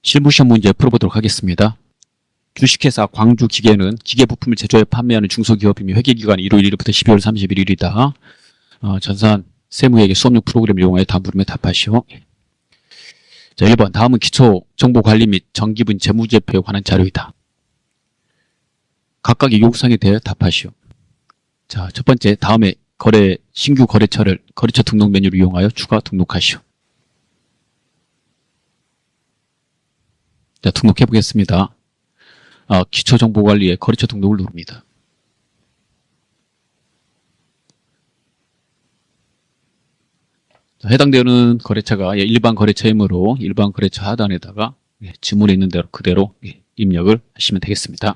실무시험 문제 풀어보도록 하겠습니다. 주식회사 광주기계는 기계부품을 제조해 판매하는 중소기업이며 회계기간이 1월 1일부터 12월 31일이다. 전산 세무회계 수업용 프로그램을 이용하여 다음 물음에 답하시오. 자, 1번 다음은 기초정보관리 및 정기분 재무제표에 관한 자료이다. 각각의 요구사항에 대해 답하시오. 자, 첫 번째 다음에 신규 거래처를 거래처 등록 메뉴를 이용하여 추가 등록하시오. 자, 등록해 보겠습니다. 기초정보관리에 거래처 등록을 누릅니다. 자, 해당되는 거래처가 일반 거래처이므로 일반 거래처 하단에다가 지문에 있는 대로 그대로 입력을 하시면 되겠습니다.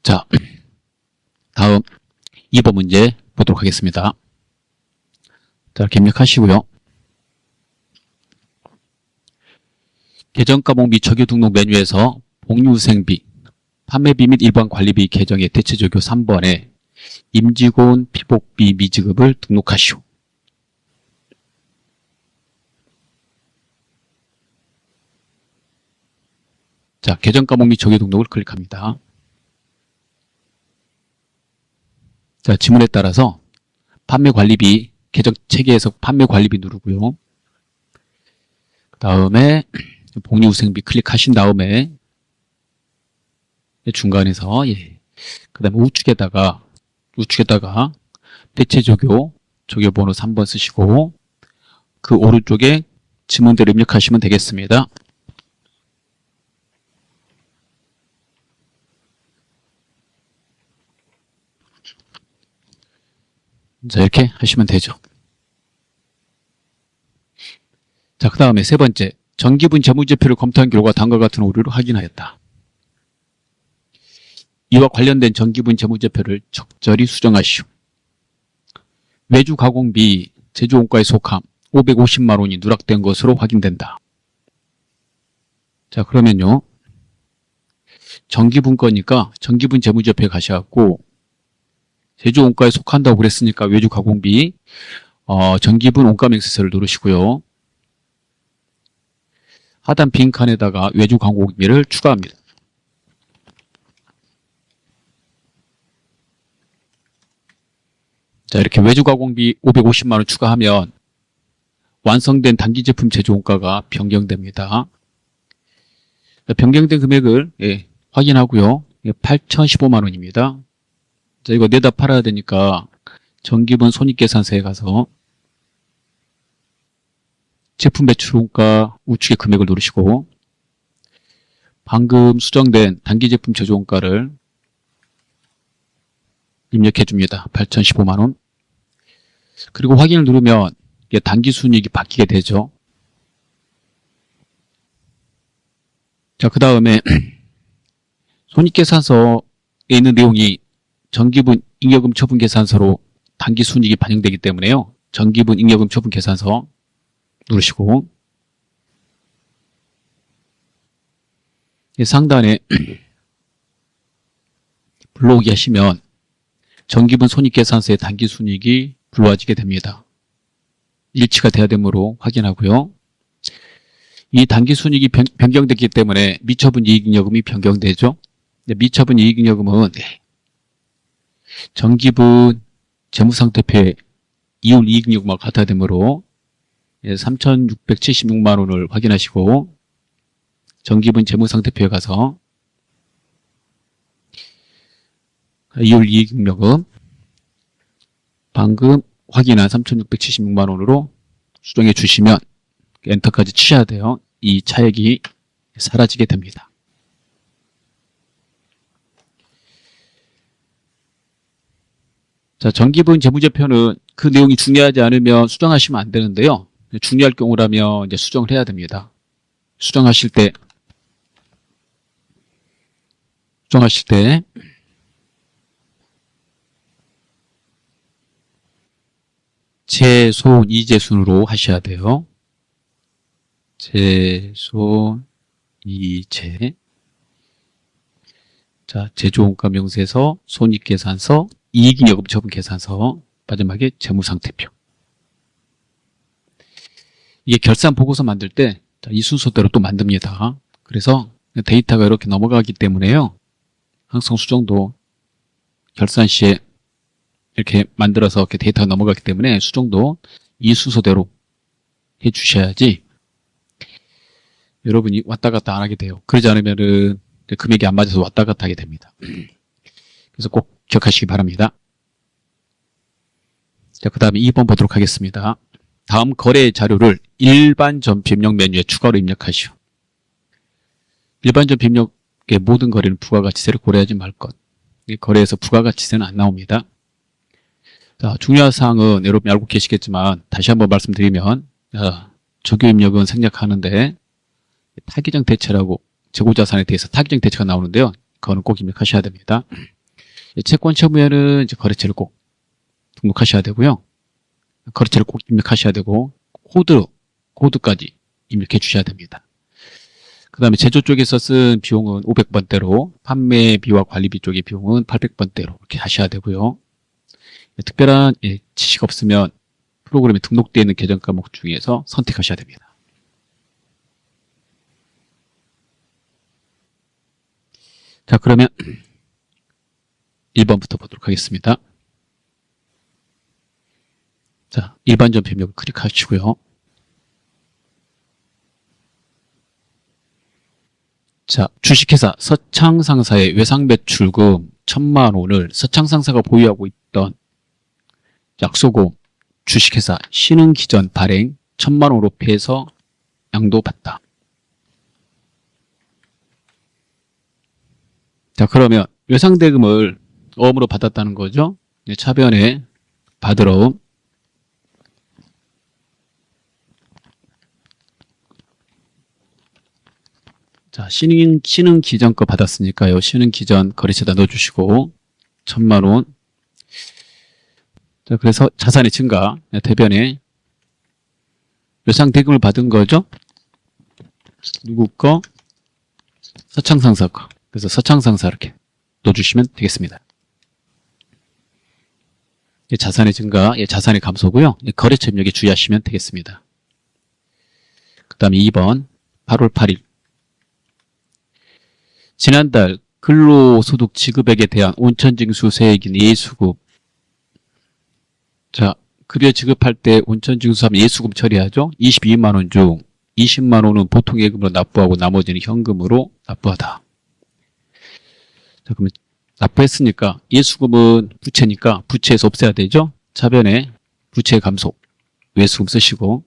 자, 다음 2번 문제 보도록 하겠습니다. 자, 이렇게 입력하시고요. 계정과목 및 적유 등록 메뉴에서 복리후생비, 판매비 및 일반 관리비 계정의 대체 적유 3번에 임직원 피복비 미지급을 등록하시오. 자, 계정과목 및 적유 등록을 클릭합니다. 자, 지문에 따라서 판매관리비, 계정 체계에서 판매관리비 누르고요. 그 다음에 복리후생비 클릭하신 다음에 중간에서 그 다음에 우측에다가 대체 적유 번호 3번 쓰시고 그 오른쪽에 지문대로 입력하시면 되겠습니다. 자, 이렇게 하시면 되죠. 자, 그 다음에 세 번째, 정기분 재무제표를 검토한 결과 다음과 같은 오류를 확인하였다. 이와 관련된 정기분 재무제표를 적절히 수정하시오. 외주 가공비 제조원가에 속함 550만 원이 누락된 것으로 확인된다. 자, 그러면요, 정기분 거니까 정기분 재무제표에 가셔갖고 제조원가에 속한다고 그랬으니까 외주 가공비 정기분 원가명세서를 누르시고요. 하단 빈 칸에다가 외주 가공비를 추가합니다. 자, 이렇게 외주 가공비 550만 원 추가하면 완성된 단기 제품 제조원가가 변경됩니다. 변경된 금액을 확인하고요. 8,015만 원입니다. 자, 이거 내다 팔아야 되니까 정기분 손익계산서에 가서 제품 매출원가 우측에 금액을 누르시고 방금 수정된 단기 제품 제조원가를 입력해 줍니다. 8,015만 원. 그리고 확인을 누르면 단기 순이익이 바뀌게 되죠. 자, 그 다음에 손익계산서에 있는 내용이 정기분 잉여금 처분 계산서로 단기 순이익이 반영되기 때문에요. 정기분 잉여금 처분 계산서 누르시고 상단에 불러오기 하시면 정기분 손익계산서의 단기 순이익이 불러와지게 됩니다. 일치가 돼야 되므로 확인하고요. 이 단기 순이익이 변경됐기 때문에 미처분 이익잉여금이 변경되죠. 미처분 이익잉여금은 정기분 재무상태표에 이율 이익잉여금과 같아야 되므로 3,676만 원을 확인하시고 정기분 재무상태표에 가서 이율 이익잉여금 방금 확인한 3,676만 원으로 수정해 주시면 엔터까지 치셔야 돼요. 이 차액이 사라지게 됩니다. 자, 정기분 재무제표는 그 내용이 중요하지 않으면 수정하시면 안 되는데요. 중요할 경우라면 이제 수정을 해야 됩니다. 수정하실 때 제손 이제순으로 하셔야 돼요. 제손 이제. 자, 제조원가 명세서, 손익계산서, 이익잉여금처분계산서, 마지막에 재무상태표. 이게 결산 보고서 만들 때 이 순서대로 또 만듭니다. 그래서 데이터가 이렇게 넘어가기 때문에요. 항상 수정도 결산 시에 이렇게 만들어서 이렇게 데이터가 넘어가기 때문에 수정도 이 순서대로 해 주셔야지 여러분이 왔다 갔다 안 하게 돼요. 그러지 않으면은 금액이 안 맞아서 왔다 갔다 하게 됩니다. 그래서 꼭 기억하시기 바랍니다. 자, 그 다음에 2번 보도록 하겠습니다. 다음 거래 자료를 일반 전표 입력 메뉴에 추가로 입력하시오. 일반 전표 입력의 모든 거래는 부가가치세를 고려하지 말 것. 거래에서 부가가치세는 안 나옵니다. 자, 중요한 사항은 여러분이 알고 계시겠지만 다시 한번 말씀드리면 적용 입력은 생략하는데 타기정 대체라고 재고자산에 대해서 타기정 대체가 나오는데요. 그거는 꼭 입력하셔야 됩니다. 채권 채무에는 이제 거래처를 꼭 등록하셔야 되고요. 거래처를 꼭 입력하셔야 되고 코드까지 입력해 주셔야 됩니다. 그 다음에 제조 쪽에서 쓴 비용은 500번대로 판매비와 관리비 쪽의 비용은 800번대로 이렇게 하셔야 되고요. 특별한 지식 없으면 프로그램에 등록되어 있는 계정 과목 중에서 선택하셔야 됩니다. 자, 그러면 1번부터 보도록 하겠습니다. 자, 일반 전표 입력을 클릭하시고요. 자, 주식회사 서창상사의 외상매출금 1,000만 원을 서창상사가 보유하고 있던 약소고 주식회사 신흥기전 발행 1,000만 원으로 패해서 양도받다. 자, 그러면 외상대금을 어음으로 받았다는 거죠. 차변에 받으러 자, 신흥기전 거 받았으니까요. 신흥기전 거래처에다 넣어주시고 1,000만 원. 자, 그래서 자산의 증가 대변에 외상대금을 받은 거죠. 누구 거? 서창상사 거. 그래서 서창상사 이렇게 넣어주시면 되겠습니다. 자산의 증가, 자산의 감소고요. 거래처 입력에 주의하시면 되겠습니다. 그 다음에 2번 8월 8일 지난달 근로소득 지급액에 대한 온천징수 세액인 예수급. 자, 급여 지급할 때 온천징수하면 예수금 처리하죠. 22만 원 중 20만 원은 보통예금으로 납부하고 나머지는 현금으로 납부하다. 자, 그러면 납부했으니까 예수금은 부채니까 부채에서 없애야 되죠. 차변에 부채 감소, 외수금 쓰시고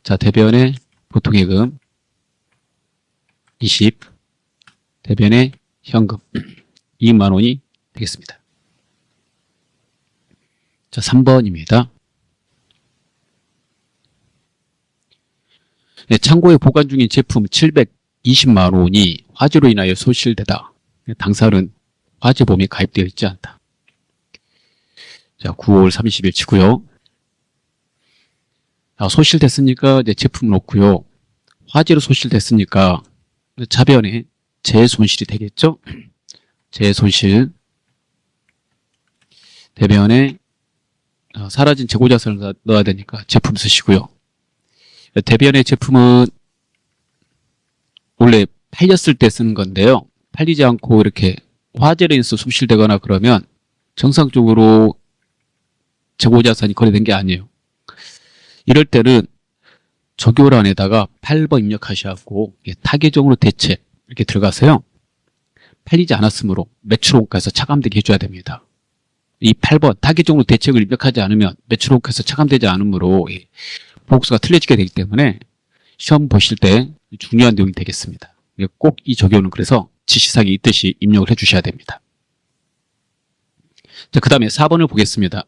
자, 대변에 보통예금 20, 대변에 현금 2만 원이 되겠습니다. 자, 3번입니다. 네, 창고에 보관 중인 제품 720만 원이 화재로 인하여 소실되다. 당사는 화재보험이 가입되어 있지 않다. 자, 9월 30일 치고요. 자, 소실됐으니까 이제 제품은 없고요. 화재로 소실됐으니까 차변에 재손실이 되겠죠? 재손실. 대변에 사라진 재고자산을 넣어야 되니까 제품 쓰시고요. 대변의 제품은 원래 팔렸을 때 쓰는 건데요. 팔리지 않고 이렇게 화재로 인해서 소실되거나 그러면 정상적으로 재고자산이 거래된 게 아니에요. 이럴 때는 적요란에다가 8번 입력하셔갖고 타계정으로 대체 이렇게 들어가세요. 팔리지 않았으므로 매출원가에서 차감되게 해줘야 됩니다. 이 8번 타겟적으로 대책을 입력하지 않으면 매출원가에서 차감되지 않으므로 보고서가 틀려지게 되기 때문에 시험 보실 때 중요한 내용이 되겠습니다. 꼭 이 적용은 그래서 지시사항이 있듯이 입력을 해 주셔야 됩니다. 자, 그 다음에 4번을 보겠습니다.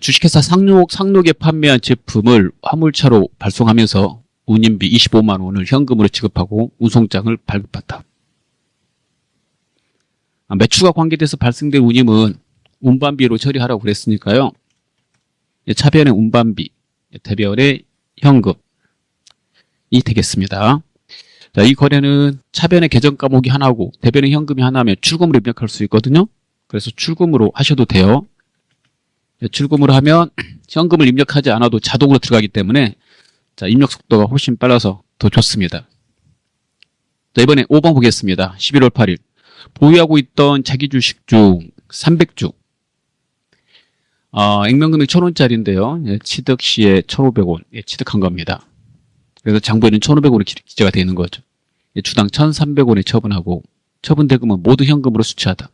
주식회사 상록에 판매한 제품을 화물차로 발송하면서 운임비 25만 원을 현금으로 지급하고 운송장을 발급받다. 매출과 관계돼서 발생된 운임은 운반비로 처리하라고 그랬으니까요. 차변의 운반비, 대변의 현금이 되겠습니다. 자, 이 거래는 차변의 계정 과목이 하나고 대변의 현금이 하나면 출금으로 입력할 수 있거든요. 그래서 출금으로 하셔도 돼요. 출금으로 하면 현금을 입력하지 않아도 자동으로 들어가기 때문에 자, 입력 속도가 훨씬 빨라서 더 좋습니다. 자, 이번에 5번 보겠습니다. 11월 8일 보유하고 있던 자기 주식 중 300주 액면금액 1,000원짜리인데요. 취득 시에 1,500원 취득한 겁니다. 그래서 장부에는 1,500원이 기재가 되어 있는 거죠. 주당 1,300원에 처분하고 처분 대금은 모두 현금으로 수취하다.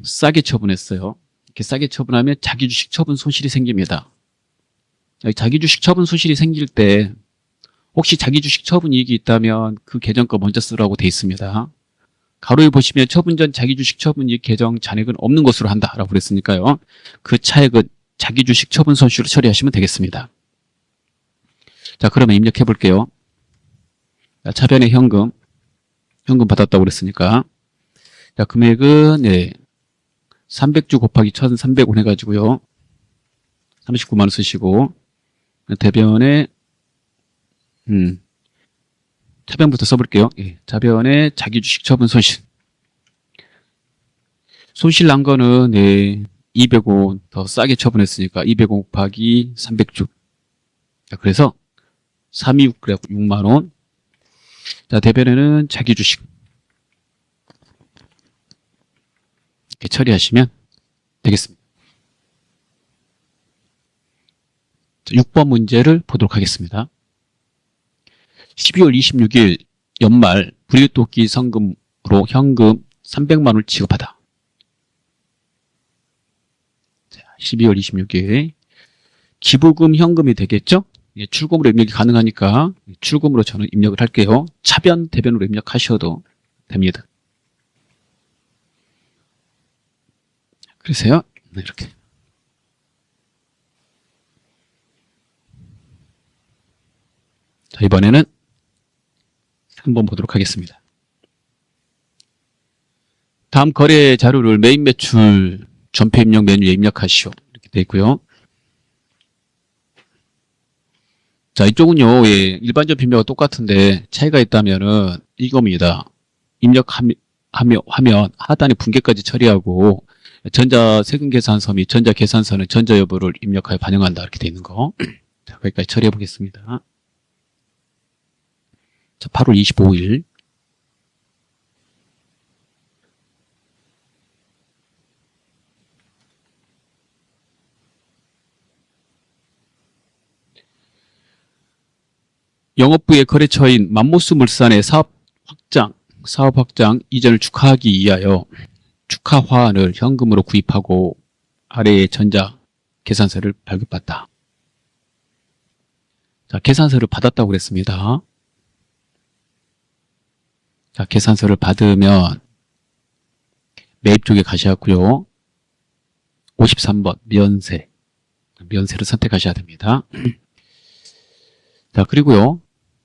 싸게 처분했어요. 이렇게 싸게 처분하면 자기 주식 처분 손실이 생깁니다. 자기 주식 처분 손실이 생길 때 혹시 자기 주식 처분 이익이 있다면 그 계정 거 먼저 쓰라고 돼 있습니다. 가로에 보시면 처분 전 자기 주식 처분 이익 계정 잔액은 없는 것으로 한다라고 그랬으니까요. 그 차액은 자기 주식 처분 손실로 처리하시면 되겠습니다. 자, 그러면 입력해 볼게요. 차변의 현금 받았다고 그랬으니까 자, 금액은 300주 곱하기 1,300원 해가지고요. 39만 원 쓰시고 대변에 차변부터 써볼게요. 차변에 자기 주식 처분 손실. 손실 난 거는 200원 더 싸게 처분했으니까 200원 곱하기 300주. 자, 그래서 326 그래 6만 원. 자, 대변에는 자기 주식 이렇게 처리하시면 되겠습니다. 자, 6번 문제를 보도록 하겠습니다. 12월 26일 연말 불이웃돕기 성금으로 현금 300만 원을 지급하다. 자, 12월 26일 기부금 현금이 되겠죠? 출금으로 입력이 가능하니까 출금으로 저는 입력을 할게요. 차변, 대변으로 입력하셔도 됩니다. 그래서요, 이렇게. 자, 이번에는 한번 보도록 하겠습니다. 다음 거래 자료를 메인 매출 전표 입력 메뉴에 입력하시오. 이렇게 되어 있고요. 자, 이쪽은요, 일반 전표 입력과 똑같은데 차이가 있다면은 이겁니다. 입력하면 하단에 분계까지 처리하고 전자 세금 계산서 및 전자 계산서는 전자 여부를 입력하여 반영한다. 이렇게 되어 있는 거. 자, 거기까지 처리해 보겠습니다. 자, 8월 25일. 영업부의 거래처인 맘모스 물산의 사업 확장 이전을 축하하기 위하여 축하 화환을 현금으로 구입하고 아래의 전자 계산서를 발급받다. 자, 계산서를 받았다고 그랬습니다. 자, 계산서를 받으면 매입 쪽에 가셔야고요. 53번 면세를 선택하셔야 됩니다. 자, 그리고요.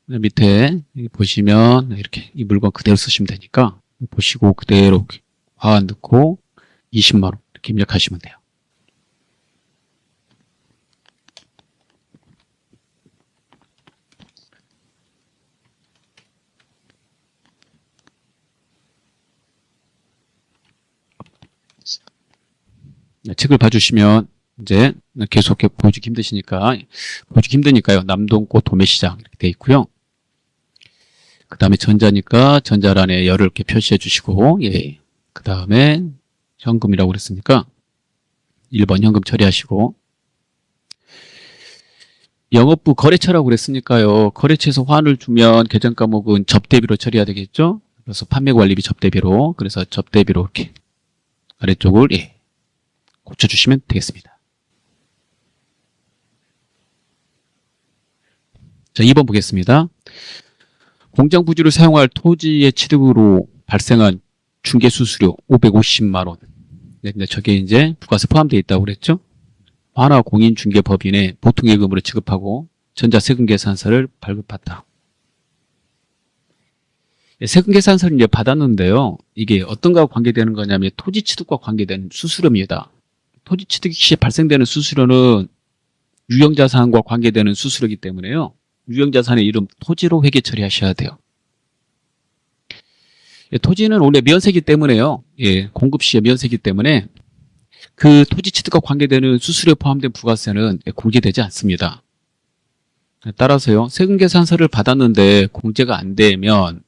밑에 보시면 이렇게 이 물건 그대로 쓰시면 되니까 보시고 그대로 화환 넣고 20만 원 이렇게 입력하시면 돼요. 책을 봐주시면 이제 계속 보여주기 힘드니까요. 남동꽃 도매시장 이렇게 되어 있고요. 그 다음에 전자니까 전자란에 열을 이렇게 표시해 주시고, 그 다음에 현금이라고 그랬으니까 1번 현금 처리하시고, 영업부 거래처라고 그랬으니까요. 거래처에서 화환을 주면 계정 과목은 접대비로 처리해야 되겠죠? 그래서 판매관리비 접대비로, 그래서 접대비로 이렇게 아래쪽을 고쳐주시면 되겠습니다. 자, 2번 보겠습니다. 공장 부지를 사용할 토지의 취득으로 발생한 중개수수료 550만원. 네, 저게 이제 부가세 포함되어 있다고 그랬죠? 하나 공인중개법인의 보통예금으로 지급하고 전자세금계산서를 발급했다. 세금계산서를 이제 받았는데요. 이게 어떤 거와 관계되는 거냐면 토지 취득과 관계된 수수료입니다. 토지 취득 시 발생되는 수수료는 유형자산과 관계되는 수수료이기 때문에요. 유형자산의 이름 토지로 회계 처리하셔야 돼요. 토지는 원래 면세이기 때문에요. 공급 시에 면세이기 때문에 그 토지 취득과 관계되는 수수료 포함된 부가세는 공제되지 않습니다. 따라서요. 세금계산서를 받았는데 공제가 안 되면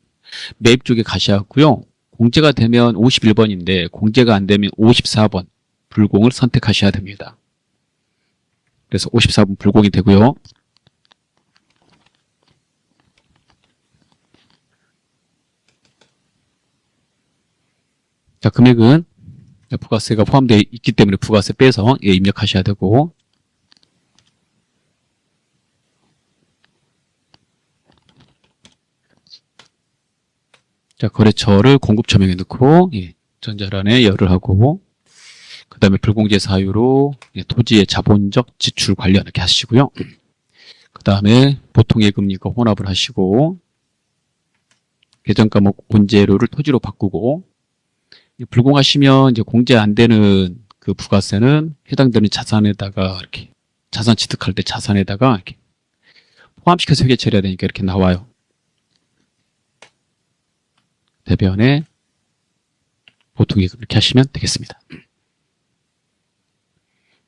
매입 쪽에 가셔야 하고요. 공제가 되면 51번인데 공제가 안 되면 54번 불공을 선택하셔야 됩니다. 그래서 54번 불공이 되고요. 자, 금액은 부가세가 포함되어 있기 때문에 부가세 빼서 입력하셔야 되고, 자, 거래처를 공급처명에 넣고 전자란에 열을 하고, 그 다음에 불공제 사유로 토지의 자본적 지출 관련 이렇게 하시고요. 그 다음에 보통예금리과 혼합을 하시고, 계정과목 본재료를 토지로 바꾸고, 불공하시면 이제 공제 안 되는 그 부가세는 해당되는 자산에다가 이렇게 자산 취득할 때 자산에다가 이렇게 포함시켜서 회계 처리해야 되니까 이렇게 나와요. 대변에 보통예금 이렇게 하시면 되겠습니다.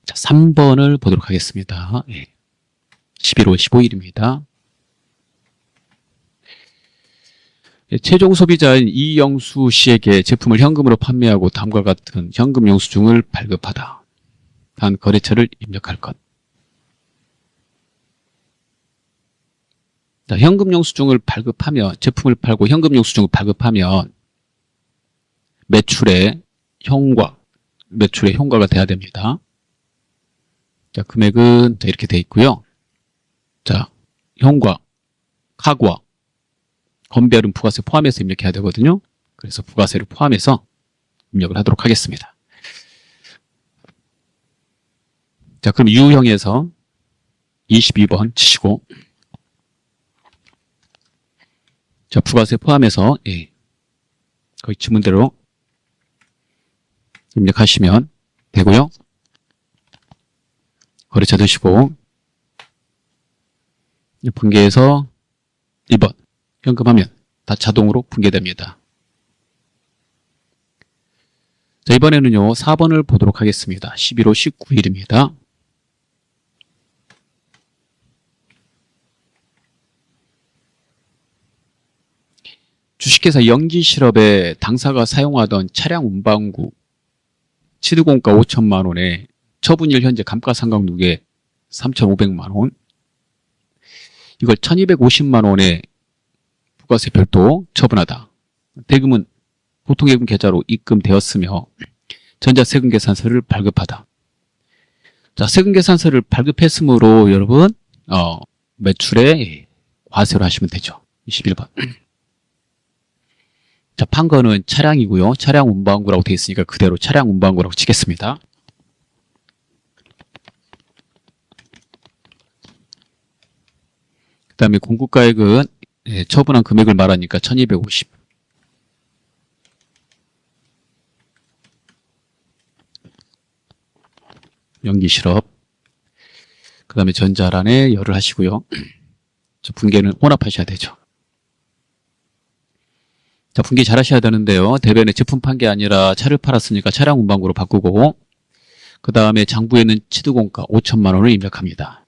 자, 3번을 보도록 하겠습니다. 11월 15일입니다. 최종 소비자인 이영수 씨에게 제품을 현금으로 판매하고 다음과 같은 현금 영수증을 발급하다. 단 거래처를 입력할 것. 자, 현금 영수증을 발급하면, 제품을 팔고 현금 영수증을 발급하면 매출의 현과가 돼야 됩니다. 자, 금액은 이렇게 돼 있고요. 자, 현과, 카과, 건배율은 부가세 포함해서 입력해야 되거든요. 그래서 부가세를 포함해서 입력을 하도록 하겠습니다. 자, 그럼 유형에서 22번 치시고, 자, 부가세 포함해서 거의 지문대로 입력하시면 되고요. 거래처 드시고 분계해서 2번 현금하면 다 자동으로 분계됩니다. 자, 이번에는요 4번을 보도록 하겠습니다. 11월 19일입니다. 주식회사 영기실업에 당사가 사용하던 차량 운반구 취득원가 5천만 원에 처분일 현재 감가상각 누계 3,500만 원, 이걸 1,250만 원에 부가세 별도 처분하다. 대금은 보통예금 계좌로 입금되었으며 전자세금계산서를 발급하다. 자, 세금계산서를 발급했으므로 여러분 매출에 과세를 하시면 되죠. 21번. 자, 판 거는 차량이고요. 차량 운반구라고 되어 있으니까 그대로 차량 운반구라고 치겠습니다. 그 다음에 공급가액은 처분한 금액을 말하니까 1,250. 연기실업. 그 다음에 전자란에 열을 하시고요. 분계는 혼합하셔야 되죠. 자, 분계 잘 하셔야 되는데요. 대변에 제품 판 게 아니라 차를 팔았으니까 차량 운반구로 바꾸고, 그 다음에 장부에는 취득원가 5천만 원을 입력합니다.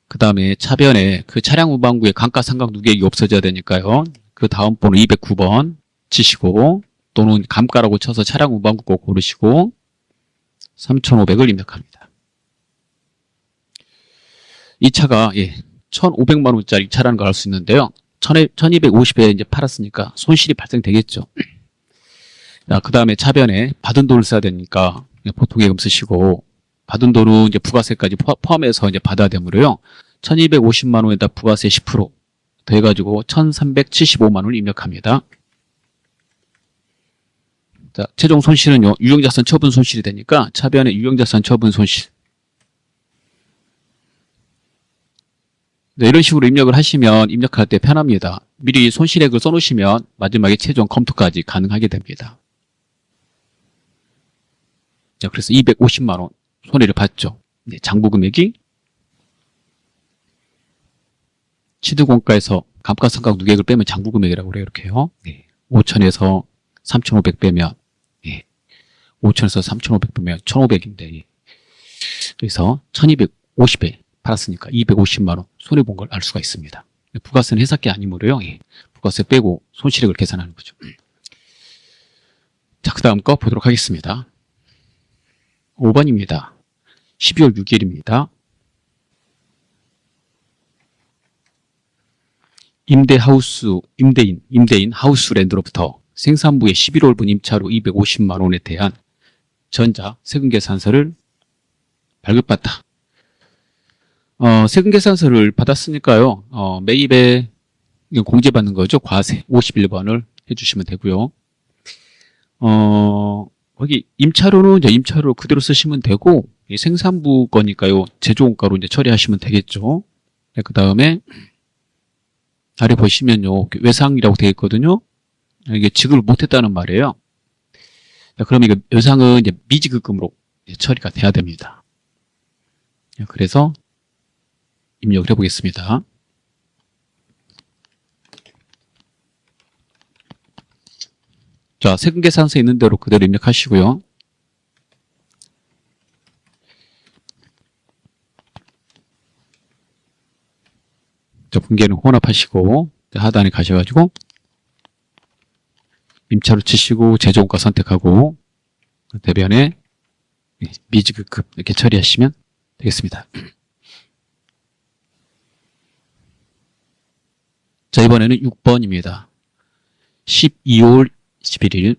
그 다음에 차변에 그 차량 운반구의 감가상각 누계액이 없어져야 되니까요. 그 다음 번호 209번 치시고, 또는 감가라고 쳐서 차량 운반구 꼭 고르시고 3,500을 입력합니다. 이 차가 1,500만 원짜리 차라는 걸 알 수 있는데요. 1,250에 이제 팔았으니까 손실이 발생되겠죠. 자, 그 다음에 차변에 받은 돈을 써야 되니까 보통예금 쓰시고, 받은 돈은 이제 부가세까지 포함해서 이제 받아야 되므로요. 1250만 원에다 부가세 10% 더해가지고 1375만 원을 입력합니다. 자, 최종 손실은요, 유형자산 처분 손실이 되니까 차변에 유형자산 처분 손실. 네, 이런 식으로 입력을 하시면 입력할 때 편합니다. 미리 손실액을 써놓으시면 마지막에 최종 검토까지 가능하게 됩니다. 자, 그래서 250만 원 손해를 봤죠. 네, 장부 금액이 취득원가에서 감가상각 누계액을 빼면 장부 금액이라고 그래요. 이렇게요. 네, 5천에서 3,500 빼면 5천에서 3,500 빼면 1,500인데 그래서 1,250에 팔았으니까 250만 원 손해본 걸 알 수가 있습니다. 부가세는 회사게 아니므로요. 부가세 빼고 손실액을 계산하는 거죠. 자, 그 다음 거 보도록 하겠습니다. 5번입니다. 12월 6일입니다. 임대인 하우스랜드로부터 생산부의 11월분 임차료 250만 원에 대한 전자 세금계산서를 발급받다. 세금계산서를 받았으니까요. 매입에 공제받는 거죠. 과세 51번을 해주시면 되고요. 거기 임차료는 이제 임차료 그대로 쓰시면 되고 생산부 거니까요. 제조원가로 이제 처리하시면 되겠죠. 네, 그 다음에 아래 보시면요. 외상이라고 되어 있거든요. 이게 지급을 못했다는 말이에요. 그러면 이거 외상은 이제 미지급금으로 처리가 돼야 됩니다. 그래서 입력을 해보겠습니다. 자, 세금계산서에 있는 대로 그대로 입력하시고요. 자, 분계는 혼합하시고 하단에 가셔가지고 임차료 치시고 제조원가 선택하고 대변에 미지급금 이렇게 처리하시면 되겠습니다. 자, 이번에는 6번입니다. 12월 11일.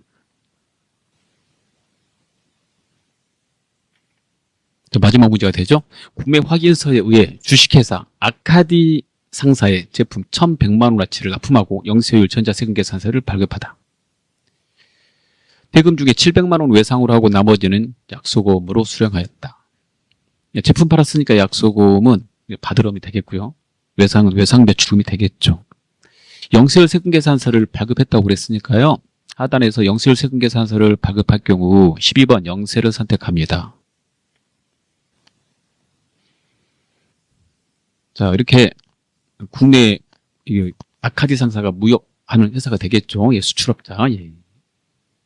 마지막 문제가 되죠. 구매 확인서에 의해 주식회사 아카디 상사의 제품 1,100만 원어치를 납품하고 영세율 전자세금계산서를 발급하다. 대금 중에 700만 원 외상으로 하고 나머지는 약소금으로 수령하였다. 제품 팔았으니까 약소금은 바드럼이 되겠고요. 외상은 외상 매출금이 되겠죠. 영세율 세금계산서를 발급했다고 그랬으니까요. 하단에서 영세율 세금계산서를 발급할 경우 12번 영세를 선택합니다. 자, 이렇게 국내 아카디 상사가 무역하는 회사가 되겠죠. 수출업자.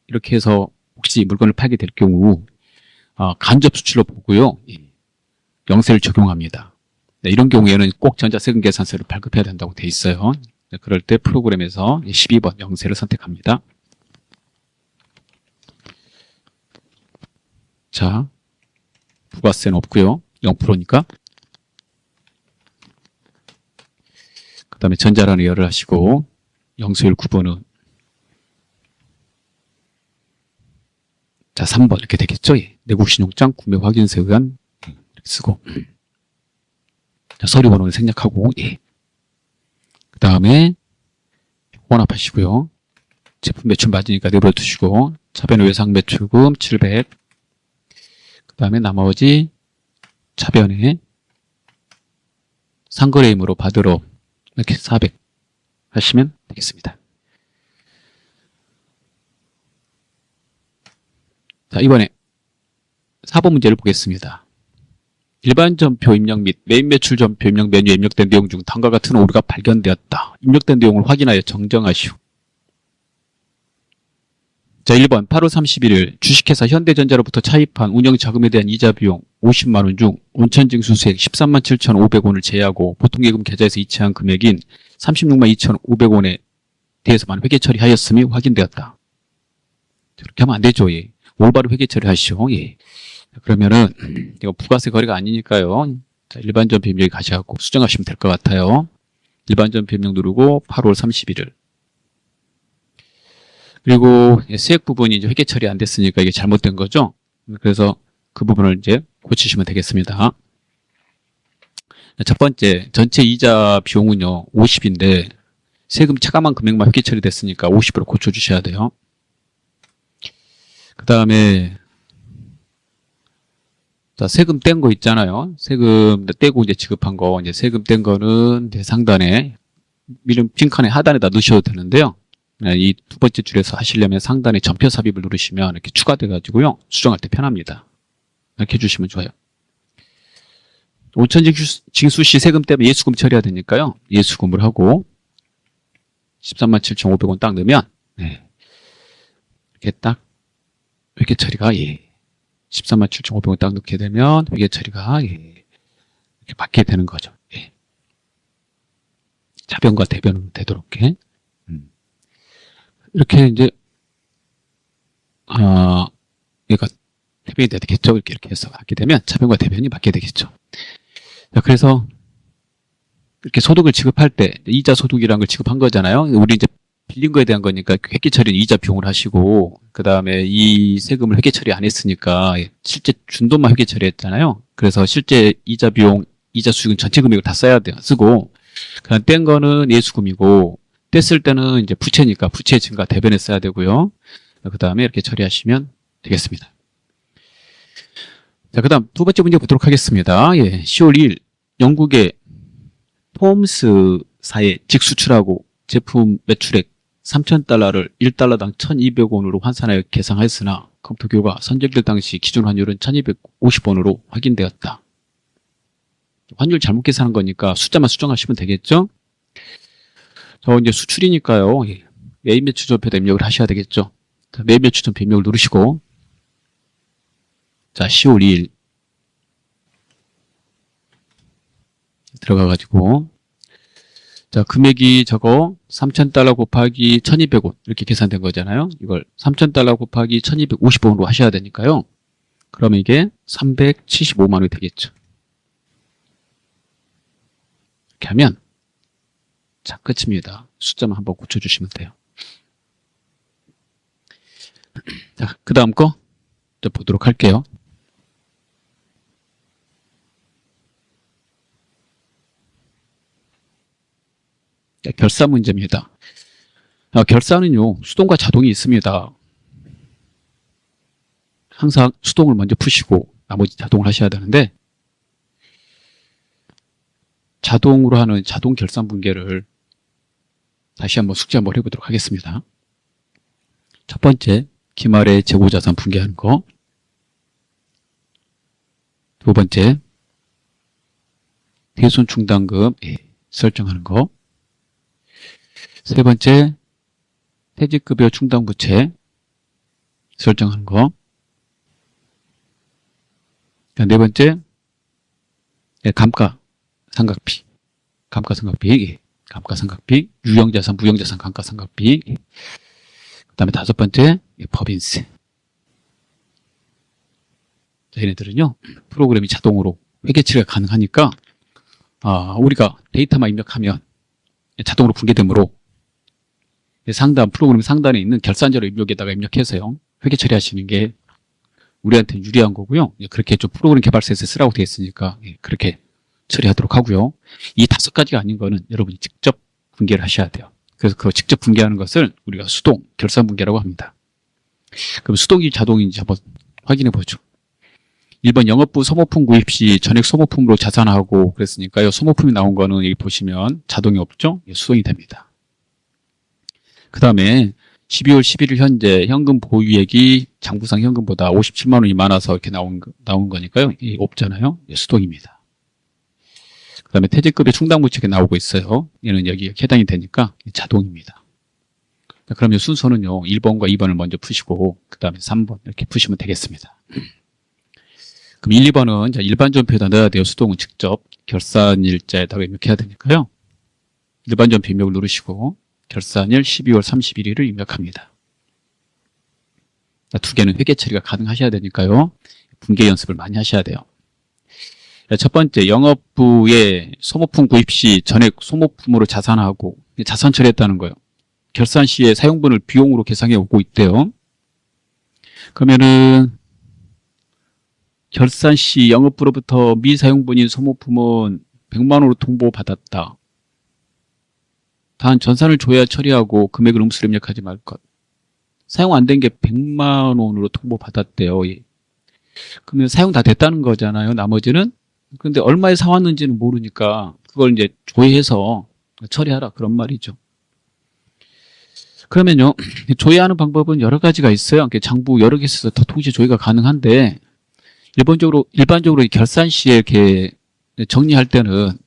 이렇게 해서 혹시 물건을 팔게 될 경우 간접 수출로 보고요. 영세를 적용합니다. 이런 경우에는 꼭 전자세금계산서를 발급해야 된다고 돼 있어요. 그럴 때 프로그램에서 12번 영세를 선택합니다. 자, 부가세는 없고요. 0%니까. 그 다음에 전자라는 열을 하시고 영세율 9번은 자, 3번 이렇게 되겠죠. 내국신용장 구매 확인서에 의한 이렇게 쓰고 자, 서류 번호를 생략하고 그 다음에 혼합하시고요. 제품 매출 맞으니까 내버려두시고 차변 외상 매출금 700 그 다음에 나머지 차변에 상거래임으로 받으러 이렇게 400 하시면 되겠습니다. 자, 이번에 4번 문제를 보겠습니다. 일반 전표 입력 및 매입 매출 전표 입력 메뉴에 입력된 내용 중 다음과 같은 오류가 발견되었다. 입력된 내용을 확인하여 정정하시오. 자, 1번 8월 31일 주식회사 현대전자로부터 차입한 운영자금에 대한 이자 비용 50만 원 중 온천징수 수액 13만 7,500원을 제외하고 보통예금 계좌에서 이체한 금액인 36만 2,500원에 대해서만 회계 처리하였음이 확인되었다. 그렇게 하면 안 되죠. 올바로 회계 처리하시오. 그러면은 이거 부가세 거래가 아니니까요. 자, 일반 전표 입력에 가셔갖고 수정하시면 될 것 같아요. 일반 전표 입력 누르고 8월 31일 그리고 세액 부분이 이제 회계 처리 안 됐으니까 이게 잘못된 거죠. 그래서 그 부분을 이제 고치시면 되겠습니다. 첫 번째, 전체 이자 비용은요, 50인데, 세금 차감한 금액만 회계 처리됐으니까 50으로 고쳐주셔야 돼요. 그 다음에, 자, 세금 뗀 거 있잖아요. 세금 떼고 이제 지급한 거, 이제 세금 뗀 거는 이제 상단에, 미름 빈칸의 하단에다 넣으셔도 되는데요. 이 두 번째 줄에서 하시려면 상단에 전표 삽입을 누르시면 이렇게 추가돼가지고요. 수정할 때 편합니다. 이렇게 해주시면 좋아요. 온천 징수 시 세금 때문에 예수금 처리해야 되니까요. 예수금을 하고 137,500원 딱 넣으면 이렇게 딱 회계 처리가 137,500원 딱 넣게 되면 회계 처리가 이렇게 받게 되는 거죠. 차변과 대변으로 되도록 이렇게 이제 얘가 대변이 되겠죠. 이렇게 해서 하게 되면 차변과 대변이 맞게 되겠죠. 자, 그래서 이렇게 소득을 지급할 때 이자 소득이라는 걸 지급한 거잖아요. 우리 이제 빌린 거에 대한 거니까 회계 처리는 이자 비용을 하시고 그 다음에 이 세금을 회계 처리 안 했으니까 실제 준 돈만 회계 처리했잖아요. 그래서 실제 이자 비용, 이자 수익은 전체 금액을 다 써야 돼요. 쓰고 그냥 뗀 거는 예수금이고 뗐을 때는 이제 부채니까 부채 증가 대변에 써야 되고요. 그 다음에 이렇게 처리하시면 되겠습니다. 자, 그 다음 두 번째 문제 보도록 하겠습니다. 10월 2일 영국의 톰스사에 직수출하고 제품 매출액 3,000달러를 1달러당 1,200원으로 환산하여 계상하였으나 컴퓨터 결과 선정될 당시 기준 환율은 1,250원으로 확인되었다. 환율 잘못 계산한 거니까 숫자만 수정하시면 되겠죠? 저 이제 수출이니까요. 매입 매출 전표에다 입력을 하셔야 되겠죠. 자, 매입 매출 전표 입력을 누르시고 자, 10월 2일 들어가가지고 자, 금액이 저거 3,000달러 곱하기 1,200원 이렇게 계산된 거잖아요. 이걸 3,000달러 곱하기 1,250원으로 하셔야 되니까요. 그러면 이게 375만 원이 되겠죠. 이렇게 하면 자, 끝입니다. 숫자만 한번 고쳐주시면 돼요. 자, 그 다음 거 보도록 할게요. 자, 결산 문제입니다. 결산은요, 수동과 자동이 있습니다. 항상 수동을 먼저 푸시고 나머지 자동을 하셔야 되는데 자동으로 하는 자동 결산 분계를 다시 한번 숙제 한번 해보도록 하겠습니다. 첫 번째, 기말에 재고자산 분계하는 거. 두 번째, 대손 충당금 설정하는 거. 세 번째, 퇴직급여 충당부채 설정하는 거. 네 번째, 감가상각비, 감가상각비, 유형자산, 무형자산 감가상각비. 그 다음에 다섯 번째, 법인세. 얘네들은요, 프로그램이 자동으로 회계 처리가 가능하니까, 우리가 데이터만 입력하면 자동으로 분계되므로 프로그램 상단에 있는 결산자료 입력에다가 입력해서요, 회계 처리하시는 게 우리한테 유리한 거고요. 그렇게 좀 프로그램 개발사에서 쓰라고 되어 있으니까 그렇게 처리하도록 하고요. 이 다섯 가지가 아닌 거는 여러분이 직접 분계를 하셔야 돼요. 그래서 그 직접 분계하는 것을 우리가 수동, 결산 분계라고 합니다. 그럼 수동인지 자동인지 한번 확인해 보죠. 1번 영업부 소모품 구입 시 전액 소모품으로 자산하고 그랬으니까요. 소모품이 나온 거는 여기 보시면 자동이 없죠? 수동이 됩니다. 그 다음에 12월 11일 현재 현금 보유액이 장부상 현금보다 57만 원이 많아서 이렇게 나온 거니까요. 이 없잖아요. 수동입니다. 그 다음에 퇴직급여 충당부채가 나오고 있어요. 얘는 여기 해당이 되니까 자동입니다. 자, 그러면 순서는요. 1번과 2번을 먼저 푸시고 그 다음에 3번 이렇게 푸시면 되겠습니다. 그럼 1, 2번은 일반 전표에다 넣어야 돼요. 수동은 직접 결산일자에다가 입력해야 되니까요. 일반 전표 입력을 누르시고 결산일 12월 31일을 입력합니다. 두 개는 회계 처리가 가능하셔야 되니까요. 분계 연습을 많이 하셔야 돼요. 첫 번째, 영업부의 소모품 구입 시 전액 소모품으로 자산하고 자산 처리했다는 거예요. 결산 시에 사용분을 비용으로 계상해 오고 있대요. 그러면은 결산 시 영업부로부터 미사용분인 소모품은 100만 원으로 통보받았다. 단 전산을 줘야 처리하고 금액을 음수로 입력하지 말 것. 사용 안 된 게 100만 원으로 통보받았대요. 예. 그러면 사용 다 됐다는 거잖아요. 나머지는. 근데 얼마에 사왔는지는 모르니까 그걸 이제 조회해서 처리하라 그런 말이죠. 그러면요, 조회하는 방법은 여러 가지가 있어요. 장부 여러 개 있어서 다 동시에 조회가 가능한데 일반적으로 결산 시에 이렇게 정리할 때는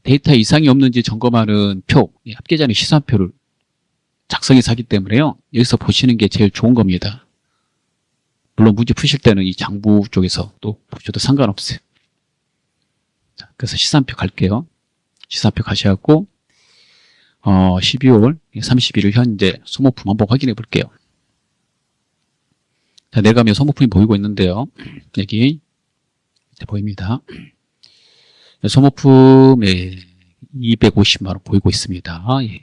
데이터 이상이 없는지 점검하는 표, 합계자의 시산표를 작성해서 하기 때문에요. 여기서 보시는 게 제일 좋은 겁니다. 물론 문제 푸실 때는 이 장부 쪽에서 또 보셔도 상관없어요. 자, 그래서 시산표 갈게요. 시산표 가셔갖고 12월 31일 현재 소모품 한번 확인해 볼게요. 자, 내가면 소모품이 보이고 있는데요. 여기 보입니다. 소모품 250만 원 보이고 있습니다. 예.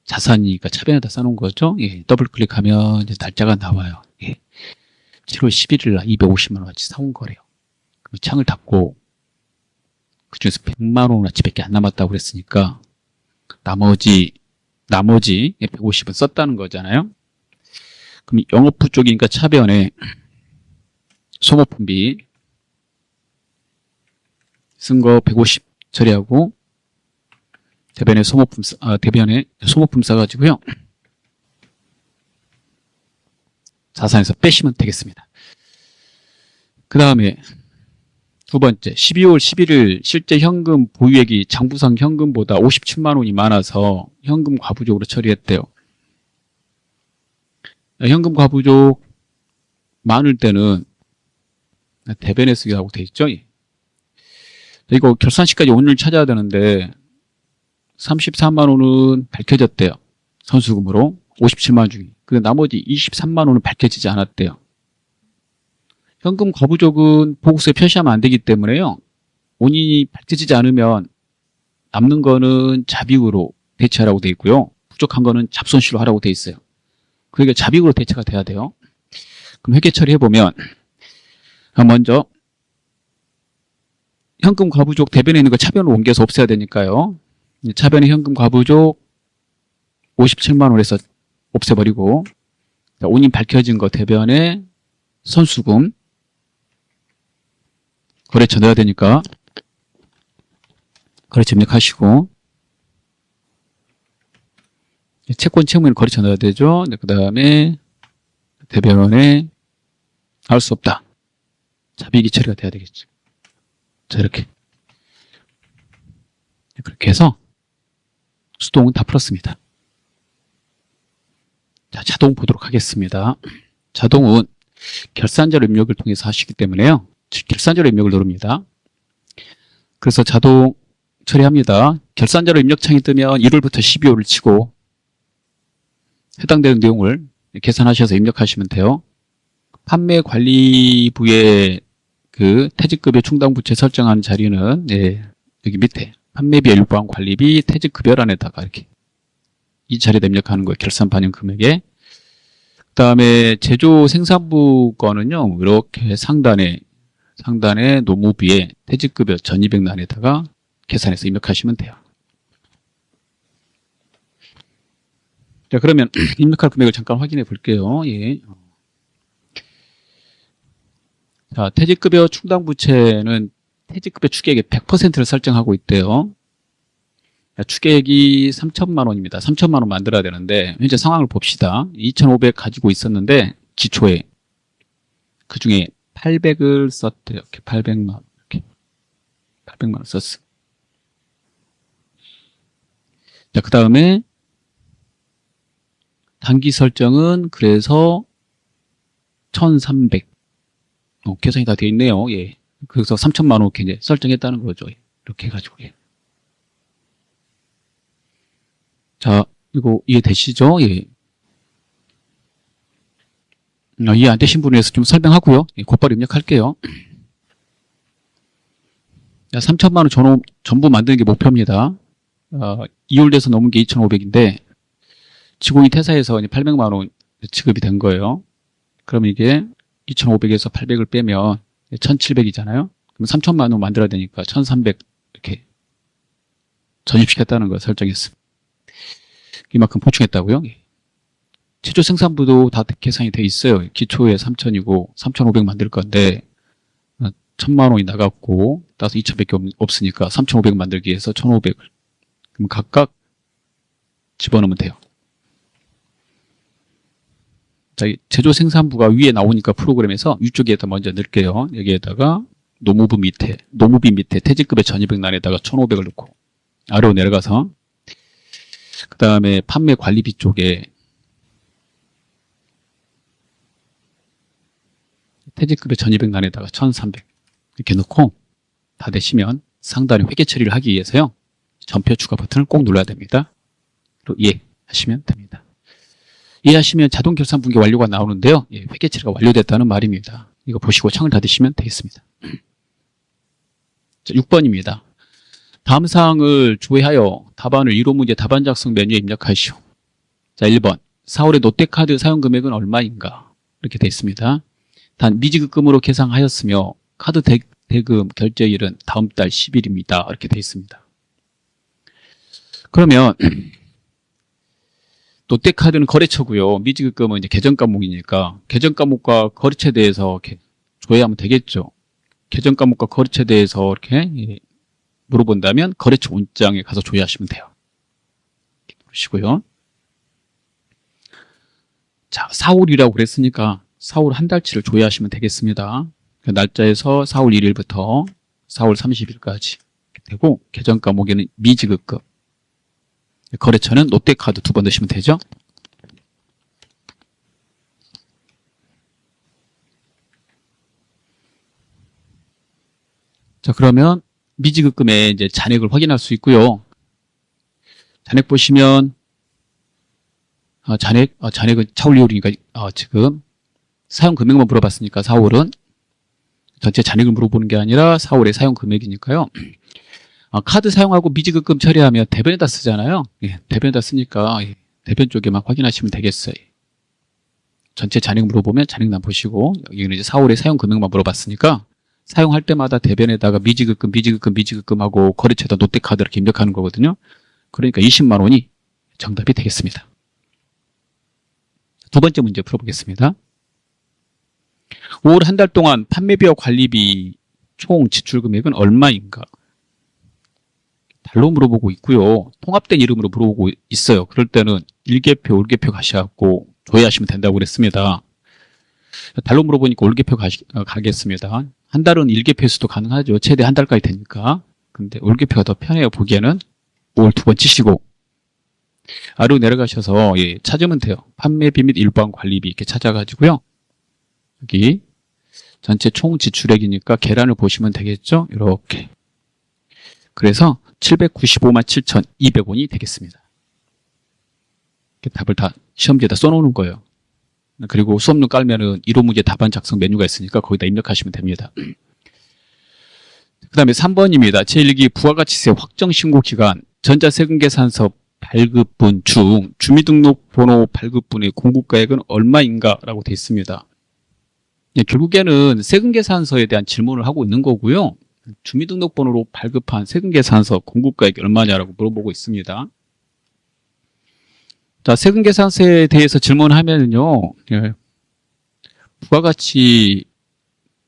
자산이니까 차변에다 써놓은 거죠. 예. 더블 클릭하면 이제 날짜가 나와요. 예. 7월 11일 날 250만 원어치 사온 거래요. 그럼 창을 닫고 그중에서 100만 원어치밖에 안 남았다고 그랬으니까 나머지 150은 썼다는 거잖아요. 그럼 영업부 쪽이니까 차변에 소모품비 쓴 거 150 처리하고 대변에 소모품 써가지고요. 자산에서 빼시면 되겠습니다. 그 다음에 두 번째, 12월 11일 실제 현금 보유액이 장부상 현금보다 57만 원이 많아서 현금 과부족으로 처리했대요. 현금 과부족 많을 때는 대변에 쓰기 하고 돼 있죠. 이거 결산시까지 오늘 찾아야 되는데 34만 원은 밝혀졌대요. 선수금으로 57만 원 중에. 근데 나머지 23만 원은 밝혀지지 않았대요. 현금 과부족은 보고서에 표시하면 안 되기 때문에요. 원인이 밝혀지지 않으면 남는 거는 잡이익으로 대체하라고 돼 있고요. 부족한 거는 잡손실로 하라고 돼 있어요. 그러니까 잡이익으로 대체가 돼야 돼요. 그럼 회계 처리해보면 먼저 현금 과부족 대변에 있는 거 차변으로 옮겨서 없애야 되니까요. 차변에 현금 과부족 57만 원에서 없애버리고 원인 밝혀진 거 대변에 선수금 거래처 넣어야 되니까 거래처 입력하시고 채권 채무에는 거래처 넣어야 되죠. 그 다음에 대변원에 알 수 없다. 잡이익이 처리가 돼야 되겠죠. 자, 이렇게 그렇게 해서 수동은 다 풀었습니다. 자, 자동 보도록 하겠습니다. 자동은 결산자료 입력을 통해서 하시기 때문에요. 결산자료 입력을 누릅니다. 그래서 자동 처리합니다. 결산자료 입력창이 뜨면 1월부터 12월을 치고 해당되는 내용을 계산하셔서 입력하시면 돼요. 판매관리부의 그 퇴직급여 충당부채 설정하는 자리는 여기 밑에 판매비 일부한 관리비 퇴직급여란에다가 이렇게 이 자리에 입력하는 거예요. 결산 반영 금액에. 그 다음에 제조 생산부 거는요. 이렇게 상단에 노무비에 퇴직급여 전입액란에다가 계산해서 입력하시면 돼요. 자, 그러면 입력할 금액을 잠깐 확인해 볼게요. 예. 자, 퇴직급여 충당부채는 퇴직급여 추계액의 100%를 설정하고 있대요. 추계액이 3천만 원입니다. 3천만 원 만들어야 되는데 현재 상황을 봅시다. 2,500 가지고 있었는데 기초에 그 중에 800을 썼대요. 이렇게 800만 원, 이렇게 800만 원 썼어. 자, 그 다음에 단기 설정은 그래서 1,300. 계산이 다 되어 있네요. 예. 그래서 3천만 원 이렇게 이제 설정했다는 거죠. 이렇게 해가지고. 예. 자, 이거 이해되시죠? 예. 이해 안 되신 분을 위해서 좀 설명하고요. 예, 곧바로 입력할게요. 자, 3천만 원 전부 만드는 게 목표입니다. 2월 돼서 넘은 게 2,500인데 직원이 퇴사해서 이제 800만 원 지급이 된 거예요. 그러면 이게 2,500에서 800을 빼면 1,700이잖아요. 그럼 3,000만 원 만들어야 되니까 1,300 이렇게 전입시켰다는 걸 설정했습니다. 이만큼 보충했다고요? 최저 생산부도 다 계산이 돼 있어요. 기초에 3,000이고 3,500 만들 건데 1,000만 원이 나갔고 따라서 2,100개 없으니까 3,500 만들기 위해서 1,500을 그럼 각각 집어넣으면 돼요. 자, 제조 생산부가 위에 나오니까 프로그램에서 위쪽에다 먼저 넣을게요. 여기에다가 노무비 밑에 퇴직급의 1,200란에다가 1,500을 넣고 아래로 내려가서 그 다음에 판매 관리비 쪽에 퇴직급의 1,200란에다가 1,300 이렇게 넣고 다 되시면 상단에 회계 처리를 하기 위해서요. 전표 추가 버튼을 꼭 눌러야 됩니다. 그리고 이해하시면 됩니다. 이해하시면 자동 결산 분기 완료가 나오는데요. 회계 처리가 완료됐다는 말입니다. 이거 보시고 창을 닫으시면 되겠습니다. 자, 6번입니다. 다음 사항을 조회하여 답안을 1호 문제 답안 작성 메뉴에 입력하시오. 자, 1번. 4월의 롯데카드 사용 금액은 얼마인가? 이렇게 되어 있습니다. 단 미지급금으로 계상하였으며 카드 대금 결제일은 다음 달 10일입니다. 이렇게 되어 있습니다. 그러면 롯데카드는 거래처고요. 미지급금은 이제 계정 과목이니까 계정 과목과 거래처에 대해서 이렇게 조회하면 되겠죠. 계정 과목과 거래처에 대해서 이렇게 물어본다면 거래처 원장에 가서 조회하시면 돼요. 그러시고요. 자, 4월이라고 그랬으니까 4월 한 달치를 조회하시면 되겠습니다. 그 날짜에서 4월 1일부터 4월 30일까지 되고 계정 과목에는 미지급금, 거래처는 롯데카드 2번 넣으시면 되죠. 자, 그러면 미지급금의 이제 잔액을 확인할 수 있고요. 잔액 보시면 잔액은 차월 2월이니까 지금 사용 금액만 물어봤으니까 4월은 전체 잔액을 물어보는 게 아니라 4월의 사용 금액이니까요. 카드 사용하고 미지급금 처리하면 대변에다 쓰잖아요. 대변에다 쓰니까 대변 쪽에만 확인하시면 되겠어요. 전체 잔액 물어보면 잔액만 보시고 여기는 이제 4월의 사용 금액만 물어봤으니까 사용할 때마다 대변에다가 미지급금 하고 거래처에다 롯데카드 이렇게 입력하는 거거든요. 그러니까 20만 원이 정답이 되겠습니다. 두 번째 문제 풀어보겠습니다. 5월 한 달 동안 판매비와 관리비 총 지출 금액은 얼마인가? 달로 물어보고 있고요. 통합된 이름으로 물어보고 있어요. 그럴 때는 일개표, 올개표 가셔갖고 조회하시면 된다고 그랬습니다. 달로 물어보니까 올개표 가겠습니다. 한 달은 일개표에서도 가능하죠. 최대 한 달까지 되니까. 근데 올개표가 더 편해요. 보기에는 5월 2번 치시고 아래로 내려가셔서 찾으면 돼요. 판매비 및 일반 관리비 이렇게 찾아가지고요. 여기 전체 총 지출액이니까 계란을 보시면 되겠죠. 이렇게. 그래서 795만 7,200원이 되겠습니다. 이렇게 답을 다 시험지에다 써놓는 거예요. 그리고 수업료 깔면은 1호 문제 답안 작성 메뉴가 있으니까 거기다 입력하시면 됩니다. 그 다음에 3번입니다. 제1기 부가가치세 확정 신고 기간 전자세금계산서 발급분 중 주민등록번호 발급분의 공급가액은 얼마인가 라고 되어 있습니다. 결국에는 세금계산서에 대한 질문을 하고 있는 거고요. 주민등록번호로 발급한 세금계산서 공급가액이 얼마냐라고 물어보고 있습니다. 자, 세금계산서에 대해서 질문하면은요, 부가가치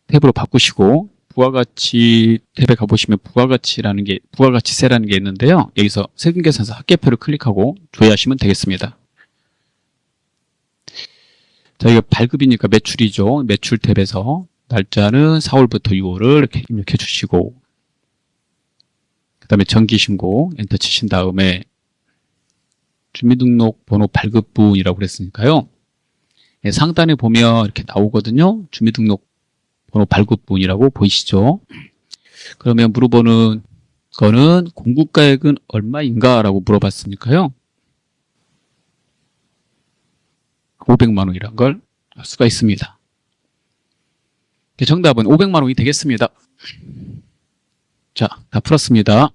탭으로 바꾸시고, 부가가치 탭에 가보시면 부가가치세라는 게 있는데요. 여기서 세금계산서 합계표를 클릭하고 조회하시면 되겠습니다. 자, 이거 발급이니까 매출이죠. 매출 탭에서 날짜는 4월부터 6월을 이렇게 입력해 주시고, 그 다음에 정기신고 엔터 치신 다음에 주민등록번호 발급분이라고 그랬으니까요. 상단에 보면 이렇게 나오거든요. 주민등록번호 발급분이라고 보이시죠? 그러면 물어보는 거는 공급가액은 얼마인가 라고 물어봤으니까요. 500만 원이란 걸 알 수가 있습니다. 정답은 500만 원이 되겠습니다. 자, 다 풀었습니다.